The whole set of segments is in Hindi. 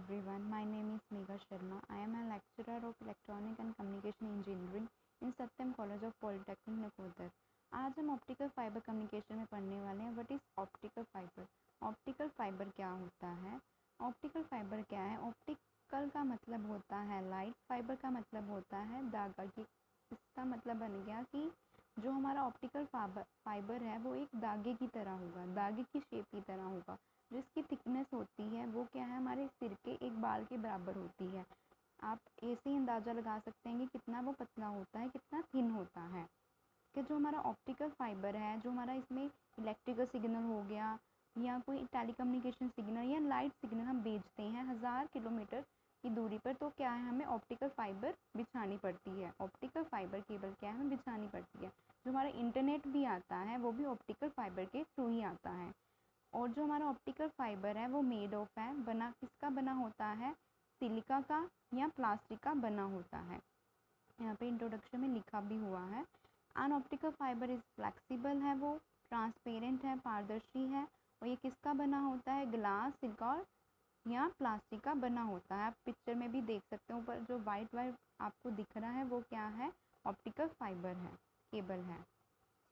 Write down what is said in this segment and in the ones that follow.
everyone, my name is Megha Sharma. I am a lecturer of Electronic and Communication Engineering in Satyam College of Polytechnic Nakodar. आज हम ऑप्टिकल फाइबर कम्युनिकेशन में पढ़ने वाले हैं what is optical fibre. Optical fibre क्या होता है? ऑप्टिकल फाइबर क्या है? ऑप्टिकल का मतलब होता है लाइट, फाइबर का मतलब होता है धागा। ये इसका मतलब बन गया कि जो हमारा ऑप्टिकल फाइबर है वो एक धागे की तरह होगा, धागे की शेप की तरह होगा। जिसकी थिकनेस होती है वो क्या है, हमारे सिर के एक बाल के बराबर होती है। आप ऐसे ही अंदाज़ा लगा सकते हैं कि कितना वो पतला होता है, कितना थिन होता है। कि जो हमारा ऑप्टिकल फाइबर है, जो हमारा इसमें इलेक्ट्रिकल सिग्नल हो गया या कोई टेलीकम्युनिकेशन सिग्नल या लाइट सिग्नल हम भेजते हैं 1000 किलोमीटर की दूरी पर, तो क्या है, हमें ऑप्टिकल फाइबर बिछानी पड़ती है। ऑप्टिकल फाइबर केबल क्या है, हमें बिछानी पड़ती है। जो हमारा इंटरनेट भी आता है वो भी ऑप्टिकल फाइबर के थ्रू ही आता है। और जो हमारा ऑप्टिकल फाइबर है वो मेड ऑफ है, बना किसका बना होता है, सिलिका का या प्लास्टिक का बना होता है। यहाँ पे इंट्रोडक्शन में लिखा भी हुआ है। An optical fibre is flexible है, वो ट्रांसपेरेंट है, पारदर्शी है। और ये किसका बना होता है, ग्लास, सिलिका या प्लास्टिक का बना होता है। आप पिक्चर में भी देख सकते हैं, ऊपर जो वाइट वाइट आपको दिख रहा है वो क्या है, ऑप्टिकल फाइबर है, केबल है।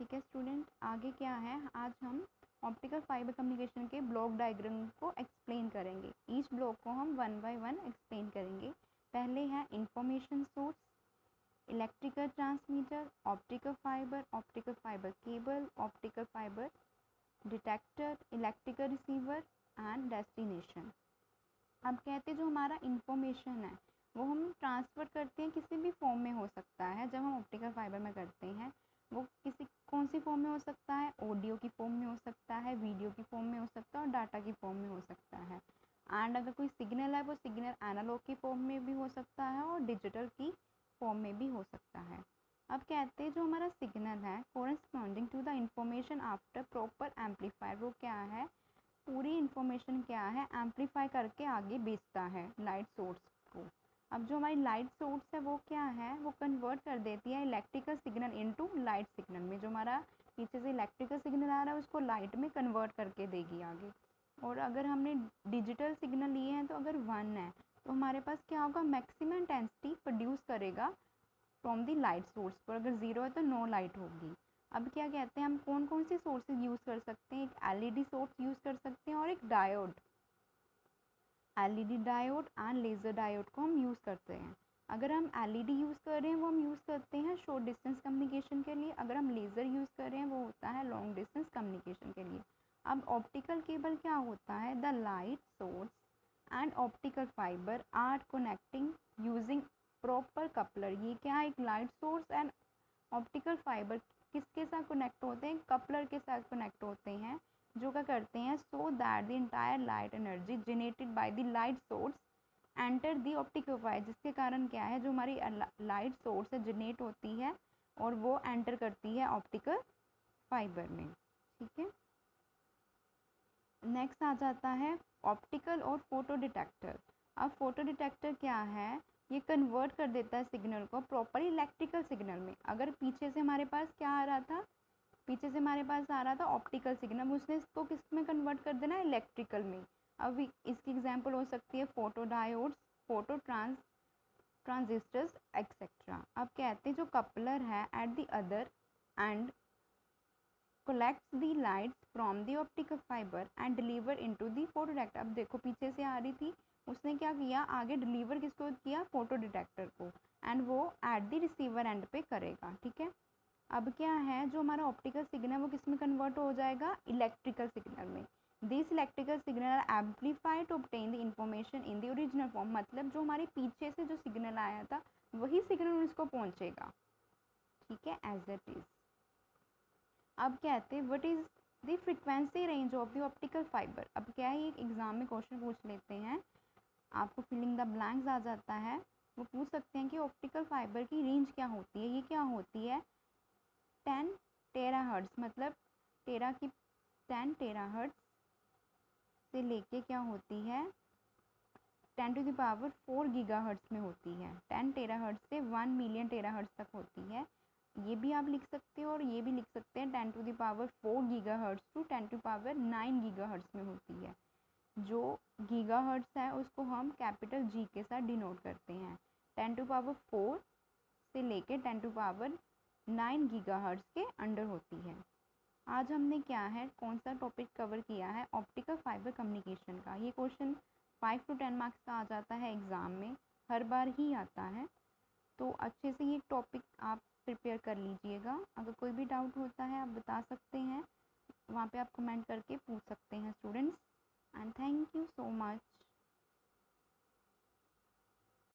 ठीक है स्टूडेंट, आगे क्या है, आज हम ऑप्टिकल फाइबर कम्युनिकेशन के ब्लॉक डायग्राम को एक्सप्लेन करेंगे। ईच ब्लॉक को हम वन बाय वन एक्सप्लेन करेंगे। पहले है information source, electrical transmitter, optical fibre cable, optical fibre detector, electrical receiver and destination. अब कहते हैं जो हमारा इंफॉर्मेशन है वो हम ट्रांसफ़र करते हैं, किसी भी फॉर्म में हो सकता है। जब हम ऑप्टिकल फाइबर में करते हैं वो किसी कौन सी फॉर्म में हो सकता है, ऑडियो की फॉर्म में हो सकता है, वीडियो की फॉर्म में हो सकता है और डाटा की फॉर्म में हो सकता है। एंड अगर कोई सिग्नल है वो सिग्नल एनालॉग की फॉर्म में भी हो सकता है और डिजिटल की फॉर्म में भी हो सकता है। अब कहते हैं जो हमारा सिग्नल है corresponding to the information after proper amplifier, वो क्या है, पूरी इन्फॉर्मेशन क्या है एम्पलीफाई करके आगे भेजता है लाइट सोर्स को। अब जो हमारी लाइट सोर्स है वो क्या है, वो कन्वर्ट कर देती है electrical signal into light signal में। जो हमारा पीछे से इलेक्ट्रिकल सिग्नल आ रहा है उसको लाइट में कन्वर्ट करके देगी आगे। और अगर हमने डिजिटल सिग्नल लिए हैं तो अगर 1 है तो हमारे पास क्या होगा, मैक्सिमम इंटेंसिटी प्रोड्यूस करेगा फ्रॉम दी लाइट सोर्स पर। अगर 0 है तो नो लाइट होगी। अब क्या कहते हैं, हम कौन कौन से सोर्सेज यूज़ कर सकते हैं, एक एलईडी सोर्स यूज़ कर सकते हैं और एक diode, LED diode and laser diode को हम यूज़ करते हैं। अगर हम एलईडी यूज़ कर रहे हैं वो हम यूज़ करते हैं शॉर्ट डिस्टेंस कम्युनिकेशन के लिए, अगर हम लेज़र यूज़ कर रहे हैं वो होता है लॉन्ग डिस्टेंस कम्युनिकेशन के लिए। अब ऑप्टिकल केबल क्या होता है, the light source and optical fibre are connecting using proper coupler. ये क्या है, एक light source and optical fibre किसके साथ कनेक्ट होते हैं, कपलर के साथ कनेक्ट होते हैं। जो क्या करते हैं, so that the entire light energy generated by the light source enter the optical fibre, जिसके कारण क्या है, जो हमारी लाइट सोर्स है जनरेट होती है और वो एंटर करती है ऑप्टिकल फाइबर में। ठीक है, नेक्स्ट आ जाता है ऑप्टिकल और फोटो डिटेक्टर। अब फोटो डिटेक्टर क्या है, ये कन्वर्ट कर देता है सिग्नल को प्रॉपर इलेक्ट्रिकल सिग्नल में। अगर पीछे से हमारे पास क्या आ रहा था, पीछे से हमारे पास आ रहा था ऑप्टिकल सिग्नल, उसने इसको किस में कन्वर्ट कर देना है, इलेक्ट्रिकल में। अब इसकी एग्जांपल हो सकती है photo diodes, photo transistors etcetera. अब कहते हैं जो कपलर है at the other and collects the lights from the optical fiber and deliver into the photo detector। अब देखो पीछे से आ रही थी, उसने क्या किया, आगे डिलीवर किसको किया, फोटो डिटेक्टर को, एंड वो एट द रिसीवर एंड पे करेगा। ठीक है, अब क्या है, जो हमारा ऑप्टिकल सिग्नल है वो किस में कन्वर्ट हो जाएगा, इलेक्ट्रिकल सिग्नल में। This electrical signal are amplified to obtain the information in the original form. मतलब जो हमारे पीछे से जो सिग्नल आया था वही सिग्नल उसको पहुँचेगा। ठीक है, एज इट इज़। अब कहते हैं what is the frequency range of the optical fibre. अब क्या है, एक एग्ज़ाम में क्वेश्चन पूछ लेते हैं, आपको फिलिंग द ब्लैंक्स आ जाता है, वो पूछ सकते हैं कि ऑप्टिकल फाइबर की रेंज क्या होती है। ये क्या होती है, 10 टेराहर्ट्ज़, मतलब 10 टेराहर्ट्ज़ से लेके क्या होती है, 10⁴ गीगाहर्ट्ज़ में होती है। 10 टेराहर्ट्ज़ से 1 मिलियन टेराहर्ट्ज़ तक होती है। ये भी आप लिख सकते हो और ये भी लिख सकते हैं, 10⁴ गीगाहर्ट्ज़ टू 10⁹ गीगाहर्ट्ज़ में होती है। जो गीगाहर्ट्ज़ है उसको हम कैपिटल G के साथ डिनोट करते हैं। 10⁴ से लेके 10⁹ गीगाहर्ट्ज़ के अंडर होती है। आज हमने क्या है कौन सा टॉपिक कवर किया है, ऑप्टिकल फाइबर कम्युनिकेशन का। ये क्वेश्चन 5 to 10 मार्क्स का आ जाता है एग्ज़ाम में, हर बार ही आता है, तो अच्छे से ये टॉपिक आप प्रिपेयर कर लीजिएगा। अगर कोई भी डाउट होता है आप बता सकते हैं, वहाँ पे आप कमेंट करके पूछ सकते हैं students. And thank you so much.